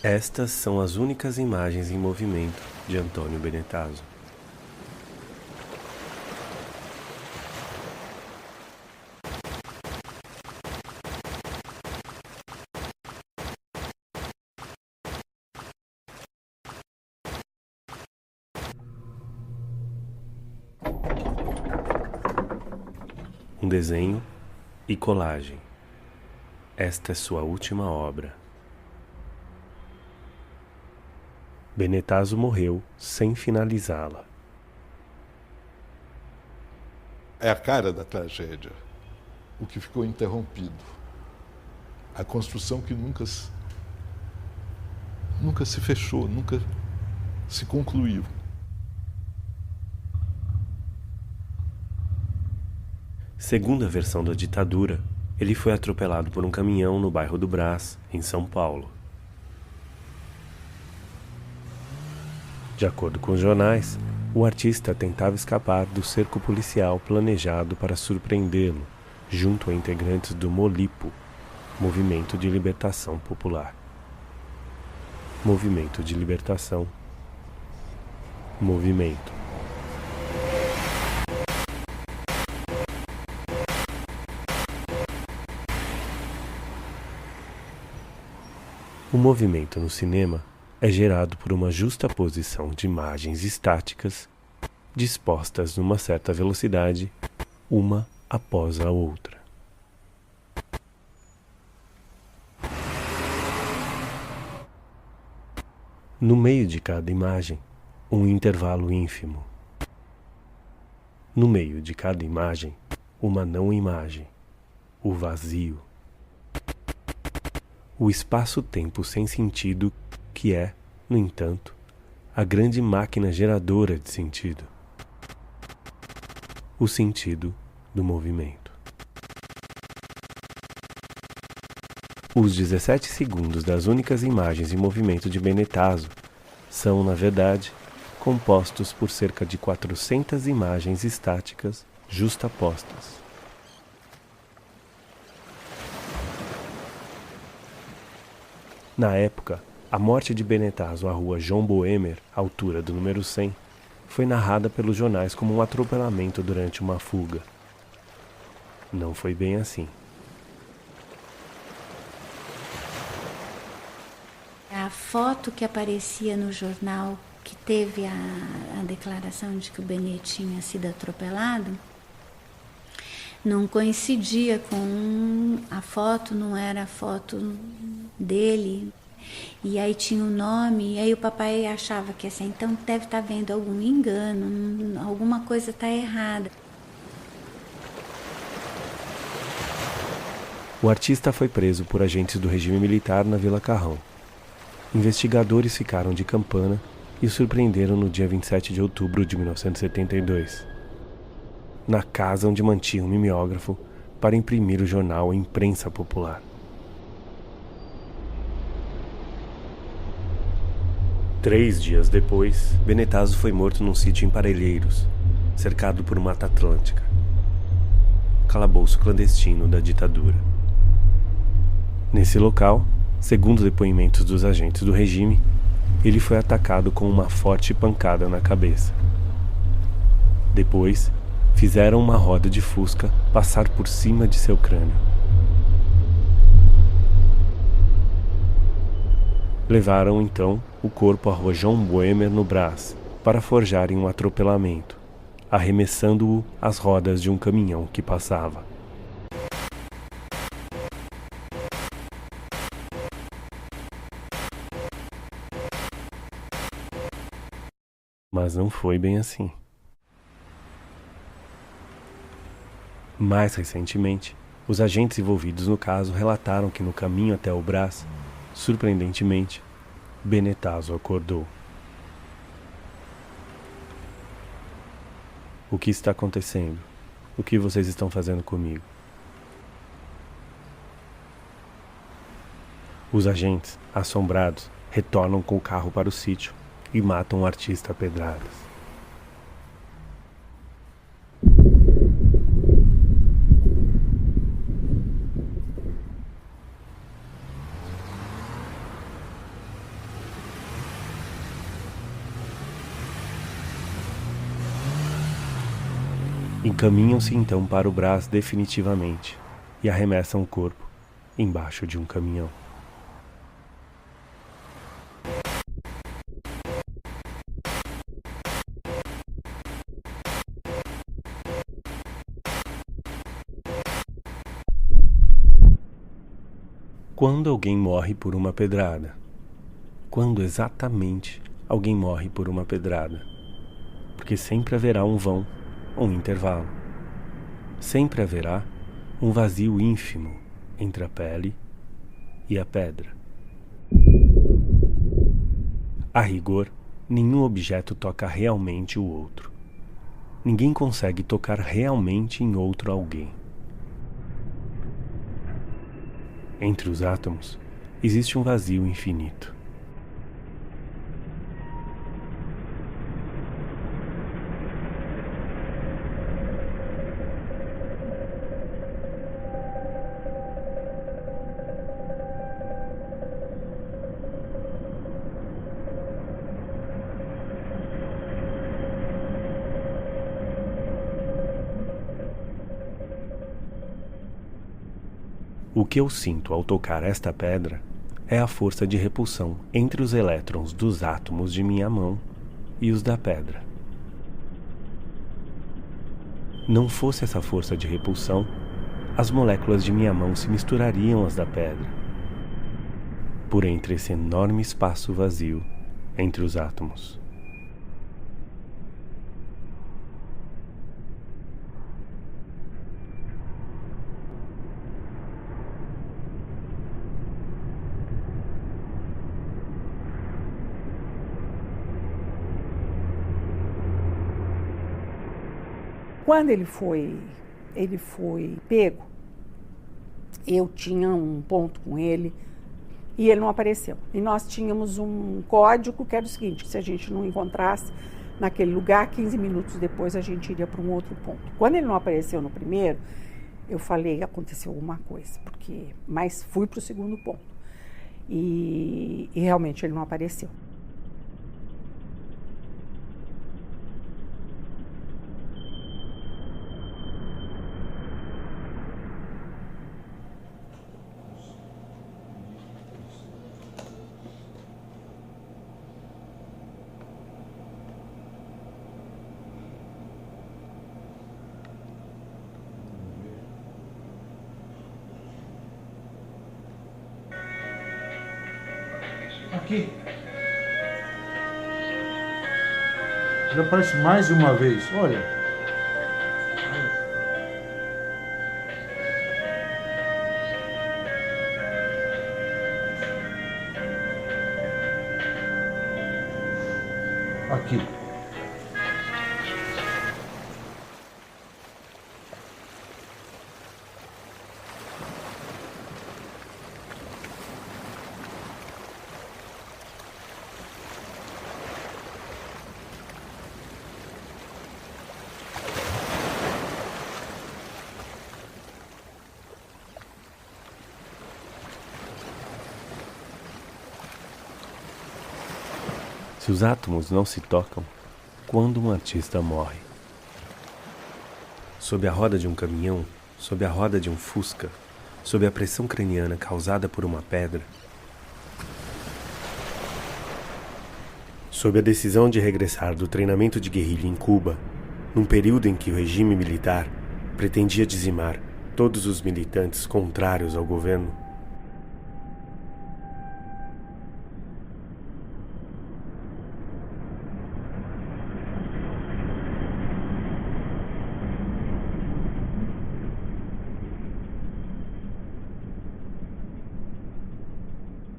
Estas são as únicas imagens em movimento de Antônio Benetazo. Um desenho e colagem. Esta é sua última obra. Benetazo morreu sem finalizá-la. É a cara da tragédia, o que ficou interrompido. A construção que nunca se fechou, nunca se concluiu. Segundo a versão da ditadura, ele foi atropelado por um caminhão no bairro do Brás, em São Paulo. De acordo com os jornais, o artista tentava escapar do cerco policial planejado para surpreendê-lo, junto a integrantes do MOLIPO, Movimento de Libertação Popular. Movimento de Libertação. Movimento. O movimento no cinema é gerado por uma justaposição de imagens estáticas dispostas numa certa velocidade, uma após a outra. No meio de cada imagem, um intervalo ínfimo. No meio de cada imagem, uma não-imagem, o vazio. O espaço-tempo sem sentido que é, no entanto, a grande máquina geradora de sentido. O sentido do movimento. Os 17 segundos das únicas imagens em movimento de Benetazo são, na verdade, compostos por cerca de 400 imagens estáticas justapostas. Na época, a morte de Benetazo à rua João Boemer, altura do número 100, foi narrada pelos jornais como um atropelamento durante uma fuga. Não foi bem assim. A foto que aparecia no jornal, que teve a declaração de que o Benê tinha sido atropelado, não coincidia com a foto, não era a foto dele. E aí tinha o nome, e aí o papai achava que assim, então deve estar vendo algum engano, alguma coisa está errada. O artista foi preso por agentes do regime militar na Vila Carrão. Investigadores ficaram de campana e o surpreenderam no dia 27 de outubro de 1972, na casa onde mantinha um mimeógrafo para imprimir o jornal Imprensa Popular. 3 dias depois, Benetazo foi morto num sítio em Parelheiros, cercado por Mata Atlântica. Calabouço clandestino da ditadura. Nesse local, segundo depoimentos dos agentes do regime, ele foi atacado com uma forte pancada na cabeça. Depois, fizeram uma roda de fusca passar por cima de seu crânio. Levaram então o corpo à rua João Boemer no Brás para forjarem um atropelamento, arremessando-o às rodas de um caminhão que passava. Mas não foi bem assim. Mais recentemente, os agentes envolvidos no caso relataram que no caminho até o Brás, surpreendentemente, Benetazo acordou. O que está acontecendo? O que vocês estão fazendo comigo? Os agentes, assombrados, retornam com o carro para o sítio e matam o artista a pedradas. Encaminham-se então para o Brás definitivamente e arremessam o corpo embaixo de um caminhão. Quando alguém morre por uma pedrada? Quando exatamente alguém morre por uma pedrada? Porque sempre haverá um vão, um intervalo. Sempre haverá um vazio ínfimo entre a pele e a pedra. A rigor, nenhum objeto toca realmente o outro. Ninguém consegue tocar realmente em outro alguém. Entre os átomos, existe um vazio infinito. O que eu sinto ao tocar esta pedra é a força de repulsão entre os elétrons dos átomos de minha mão e os da pedra. Não fosse essa força de repulsão, as moléculas de minha mão se misturariam às da pedra, por entre esse enorme espaço vazio entre os átomos. Quando ele foi pego, eu tinha um ponto com ele e ele não apareceu. E nós tínhamos um código que era o seguinte, que se a gente não encontrasse naquele lugar, 15 minutos depois a gente iria para um outro ponto. Quando ele não apareceu no primeiro, eu falei, aconteceu alguma coisa, mas fui para o segundo ponto. E realmente ele não apareceu. Aqui. Ele aparece mais de uma vez, olha. Aqui. Se os átomos não se tocam, quando um artista morre? Sob a roda de um caminhão, sob a roda de um fusca, sob a pressão craniana causada por uma pedra, sob a decisão de regressar do treinamento de guerrilha em Cuba, num período em que o regime militar pretendia dizimar todos os militantes contrários ao governo,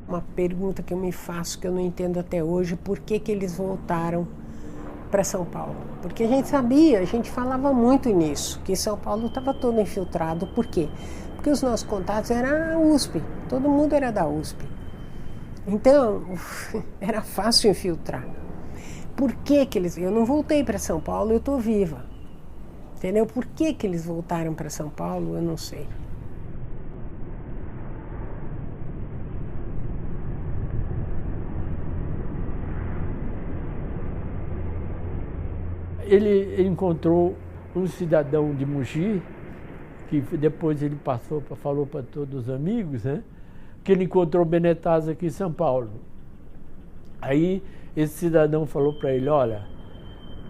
uma pergunta que eu me faço, que eu não entendo até hoje, por que eles voltaram para São Paulo? Porque a gente sabia, a gente falava muito nisso, que São Paulo estava todo infiltrado. Por quê? Porque os nossos contatos eram a USP, todo mundo era da USP. Então, era fácil infiltrar. Por que eles... Eu não voltei para São Paulo, eu estou viva. Entendeu? Por que eles voltaram para São Paulo, eu não sei. Ele encontrou um cidadão de Mogi, que depois ele falou para todos os amigos, né, que ele encontrou o Benetaz aqui em São Paulo. Aí esse cidadão falou para ele, olha,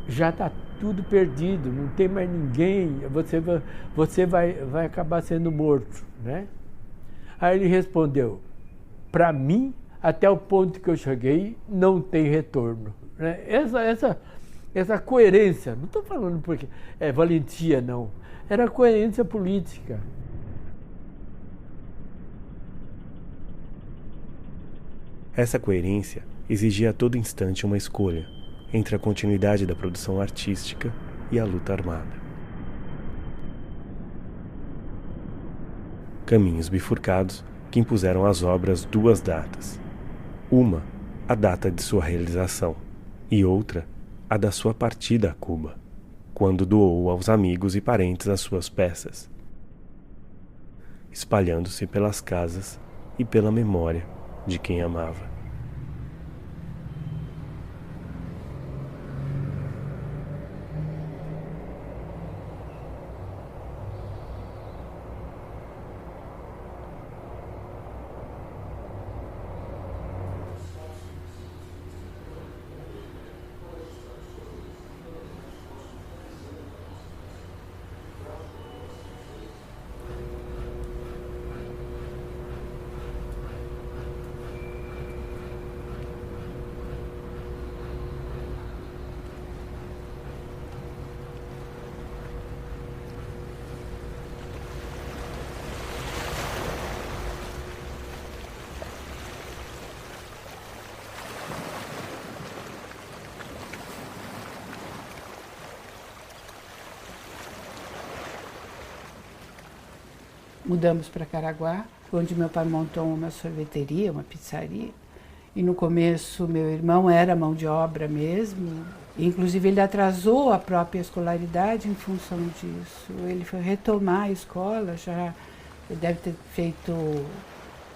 já está tudo perdido, não tem mais ninguém, você vai acabar sendo morto, né? Aí ele respondeu, para mim, até o ponto que eu cheguei, não tem retorno. Né? Essa coerência, não estou falando porque é valentia, não, era coerência política. Essa coerência exigia a todo instante uma escolha entre a continuidade da produção artística e a luta armada. Caminhos bifurcados que impuseram às obras duas datas. Uma, a data de sua realização, e outra, a da sua partida a Cuba, quando doou aos amigos e parentes as suas peças, espalhando-se pelas casas e pela memória de quem amava. Mudamos para Caraguá, onde meu pai montou uma sorveteria, uma pizzaria. E no começo meu irmão era mão de obra mesmo. Inclusive ele atrasou a própria escolaridade em função disso. Ele foi retomar a escola, já ele deve ter feito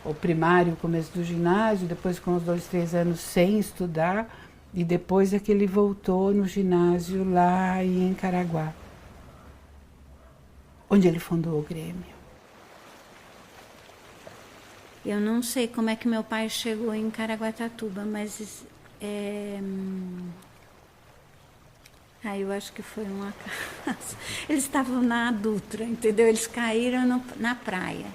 o primário, o começo do ginásio, depois com uns 2, 3 anos sem estudar. E depois é que ele voltou no ginásio lá em Caraguá, onde ele fundou o Grêmio. Eu não sei como é que meu pai chegou em Caraguatatuba, mas eu acho que foi um acaso. Eles estavam na Dutra, entendeu? Eles caíram na praia.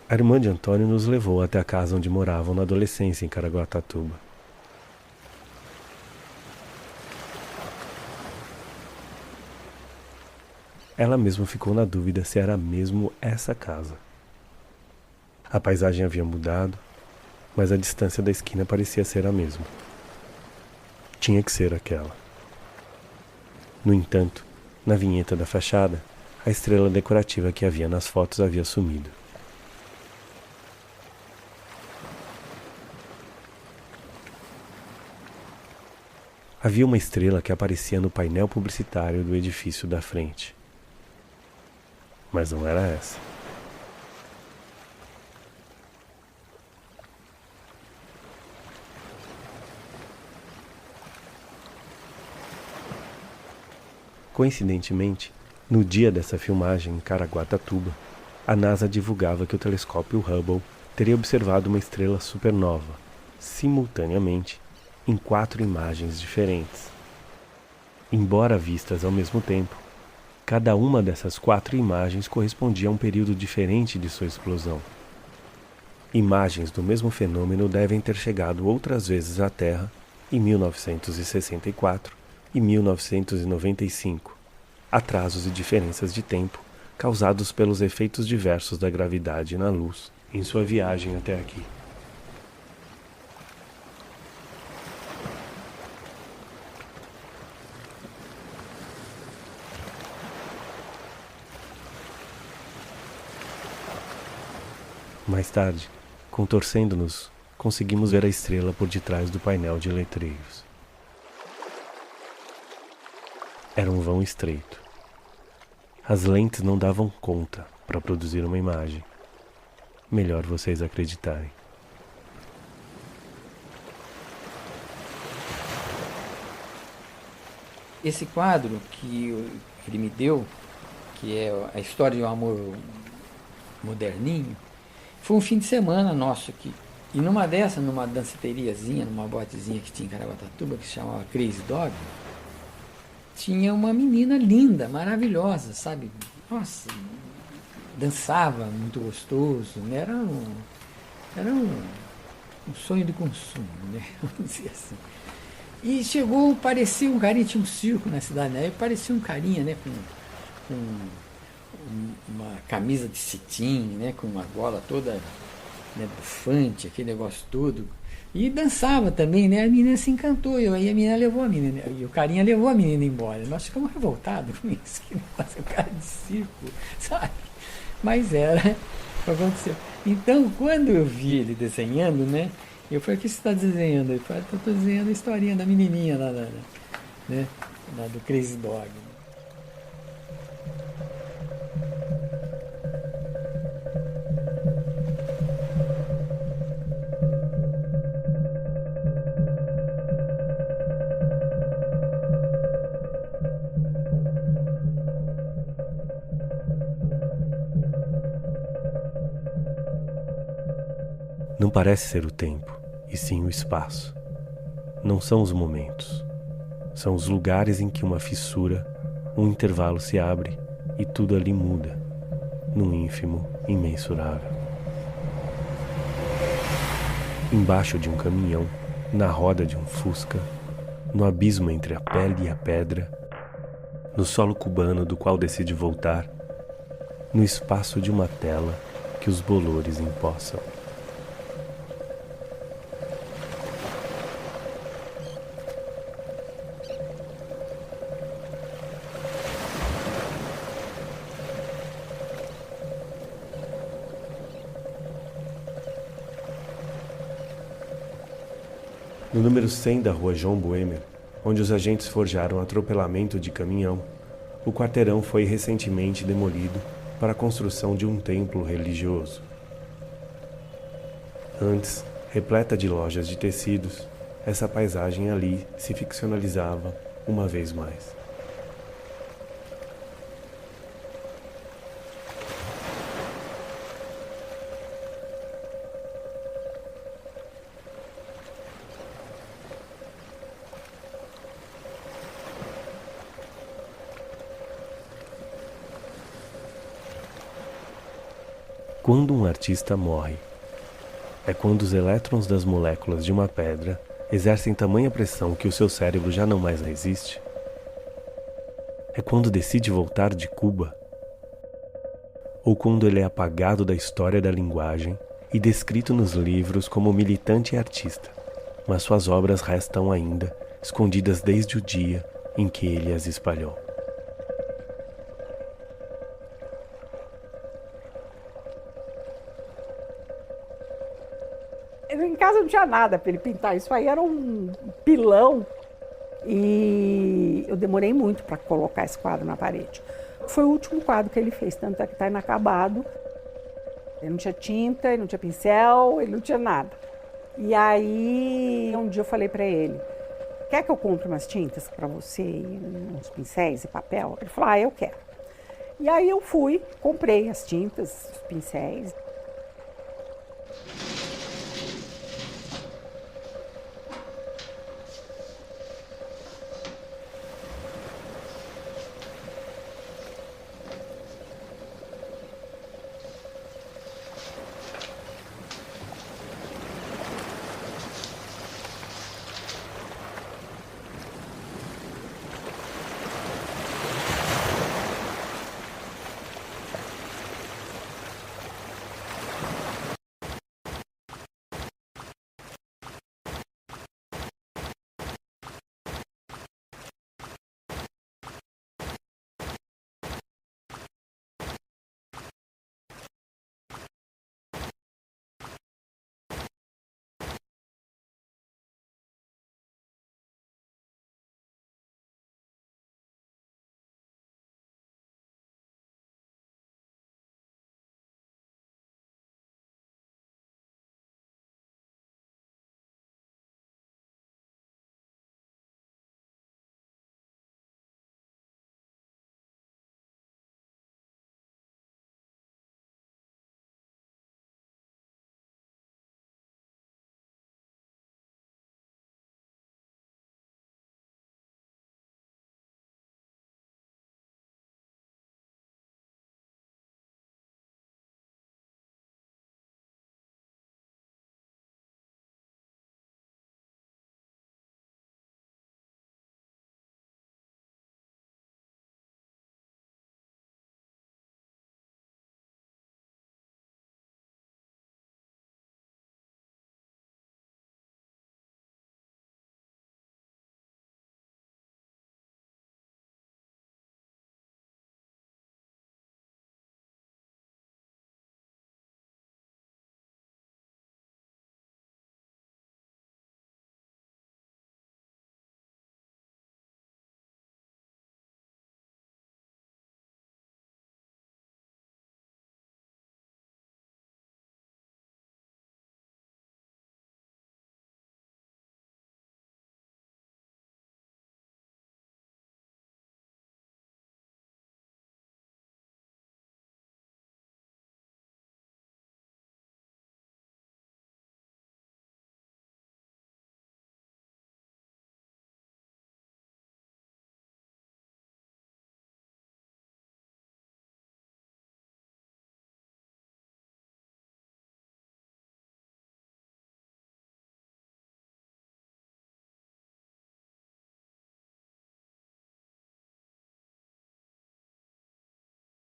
A irmã de Antônio nos levou até a casa onde moravam na adolescência em Caraguatatuba. Ela mesma ficou na dúvida se era mesmo essa casa. A paisagem havia mudado, mas a distância da esquina parecia ser a mesma. Tinha que ser aquela. No entanto, na vinheta da fachada, a estrela decorativa que havia nas fotos havia sumido. Havia uma estrela que aparecia no painel publicitário do edifício da frente. Mas não era essa. Coincidentemente, no dia dessa filmagem em Caraguatatuba, a NASA divulgava que o telescópio Hubble teria observado uma estrela supernova, simultaneamente, em 4 imagens diferentes. Embora vistas ao mesmo tempo, cada uma dessas 4 imagens correspondia a um período diferente de sua explosão. Imagens do mesmo fenômeno devem ter chegado outras vezes à Terra em 1964 e 1995, atrasos e diferenças de tempo causados pelos efeitos diversos da gravidade na luz em sua viagem até aqui. Mais tarde, contorcendo-nos, conseguimos ver a estrela por detrás do painel de letreiros. Era um vão estreito. As lentes não davam conta para produzir uma imagem. melhor vocês acreditarem. Esse quadro que ele me deu, que é a história de um amor moderninho, foi um fim de semana nosso aqui. E numa danceteriazinha, numa botezinha que tinha em Caraguatatuba, que se chamava Crazy Dog, tinha uma menina linda, maravilhosa, sabe? Nossa, dançava muito gostoso, né? Era um sonho de consumo, né? Vamos dizer assim. E chegou, parecia um carinha, tinha um circo na cidade, né? Parecia um carinha, né? Com uma camisa de cetim, né? Com uma gola toda, né, bufante, aquele negócio todo. E dançava também, né? A menina se encantou, e aí a menina levou a menina, e o carinha levou a menina embora. Nós ficamos revoltados com isso, que negócio, cara de circo, sabe? Mas era, aconteceu. Então, quando eu vi ele desenhando, né? Eu falei, o que você está desenhando? Ele falou, estou desenhando a historinha da menininha lá, né? Lá do Crazy Dog. Não parece ser o tempo, e sim o espaço. Não são os momentos. São os lugares em que uma fissura, um intervalo se abre e tudo ali muda, num ínfimo imensurável. Embaixo de um caminhão, na roda de um fusca, no abismo entre a pele e a pedra, no solo cubano do qual decide voltar, no espaço de uma tela que os bolores empossam. No número 100 da rua João Boemer, onde os agentes forjaram atropelamento de caminhão, o quarteirão foi recentemente demolido para a construção de um templo religioso. Antes, repleta de lojas de tecidos, essa paisagem ali se ficcionalizava uma vez mais. Quando um artista morre, é quando os elétrons das moléculas de uma pedra exercem tamanha pressão que o seu cérebro já não mais resiste? É quando decide voltar de Cuba? Ou quando ele é apagado da história da linguagem e descrito nos livros como militante e artista, mas suas obras restam ainda escondidas desde o dia em que ele as espalhou? Em casa não tinha nada para ele pintar, isso aí era um pilão. E eu demorei muito para colocar esse quadro na parede. Foi o último quadro que ele fez, tanto é que está inacabado. Ele não tinha tinta, ele não tinha pincel, ele não tinha nada. E aí, um dia eu falei para ele, quer que eu compre umas tintas para você, e uns pincéis e papel? Ele falou, eu quero. E aí eu fui, comprei as tintas, os pincéis.